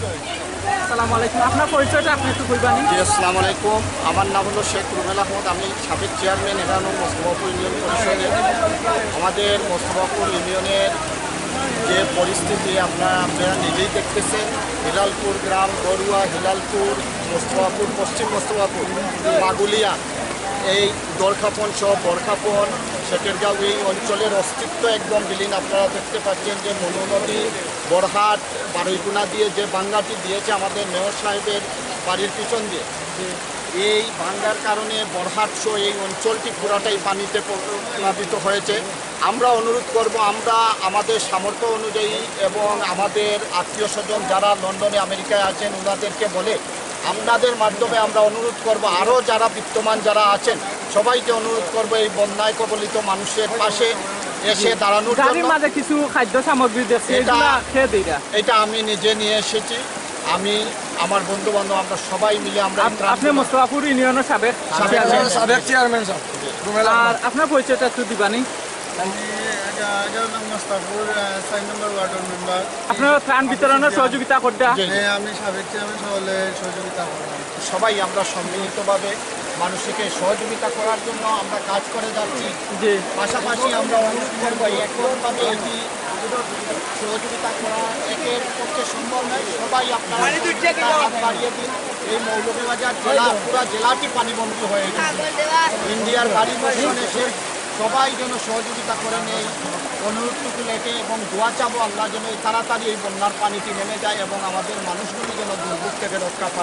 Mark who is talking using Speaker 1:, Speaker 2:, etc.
Speaker 1: আসসালামু আলাইকুম। আপনার পরিচয়টা আপনি একটু বলবেন?
Speaker 2: জি, আসসালামু আলাইকুম। আমার নাম হলো শেখ রুবেল আহমদ। আমি সাবেক চেয়ারম্যান 11 নং মোস্তফাপুর ইউনিয়ন পরিষদের। আমাদের মোস্তফাপুর ইউনিয়নের যে পরিস্থিতি আপনারা নিজেই দেখতেছেন। হিলালপুর গ্রাম, গড়ুয়া, হিলালপুর, মোস্তফাপুর, পশ্চিম মোস্তফাপুর, পাগুলিয়া, এই দরখাপন সহ বরখাপন, শেখেরগাঁও, এই অঞ্চলের অস্তিত্ব একদম বিলীন। আপনারা দেখতে পাচ্ছেন যে মনু নদী, বরহাট, বারুইগুনা দিয়ে যে বাঙ্গাটি দিয়েছে আমাদের মেয়র সাহেবের বাড়ির পিছন দিয়ে, এই ভাঙ্গার কারণে বরহাট সহ এই অঞ্চলটি পুরাটাই পানিতে প্লাবিত হয়েছে। আমরা অনুরোধ করব, আমরা আমাদের সামর্থ্য অনুযায়ী এবং আমাদের আত্মীয় স্বজন যারা লন্ডনে আমেরিকায় আছেন ওনাদেরকে বলে আপনাদের মাধ্যমে আমরা অনুরোধ করব, আরও যারা বিত্তমান যারা আছেন সবাইকে অনুরোধ করব এই বন্যায় কবলিত মানুষের পাশে এসে দাঁড়ানোর জন্য।
Speaker 1: মাঝে কিছু খাদ্য সামগ্রী দিয়েছে, এটা
Speaker 2: আমি নিজে নিয়ে এসেছি। আমি আমার বন্ধু বান্ধব আমরা সবাই মিলে আমরা।
Speaker 1: আপনি মোস্তফাপুর ইউনিয়নের সাবেক
Speaker 2: চেয়ারম্যান।
Speaker 1: আর আপনার পরিচয়টা একটু দিবানি?
Speaker 3: আমি 11 নং মোস্তফাপুর 4 নম্বর ওয়ার্ডের মেম্বার।
Speaker 1: আপনারা ত্রাণ বিতরণের সহযোগিতা করতে?
Speaker 3: আমি সাবেক চেয়ারম্যান, সকলে সহযোগিতা করলাম।
Speaker 2: সবাই আমরা সম্মিলিতভাবে মানুষকে সহযোগিতা করার জন্য আমরা কাজ করে যাচ্ছি। পাশাপাশি আমরা অনুরোধ করবো এককভাবে এটি সহযোগিতা করা একের পক্ষে সম্ভব নয়। সবাই আপনারা হাত বাড়িয়ে দিন। এই মৌলভীবাজার জেলা, পুরা জেলাটি পানিবন্দী হয়ে গেছে। ইন্ডিয়ার গাড়ি বর্ষণ এসে সবাই যেন সহযোগিতা করেন এই অনুরোধটুকু লেখে, এবং দোয়া চাবো আল্লাহ যেন তাড়াতাড়ি এই বন্যার পানিটি নেমে যায় এবং আমাদের মানুষগুলি যেন দুর্ভোগ থেকে রক্ষা পায়।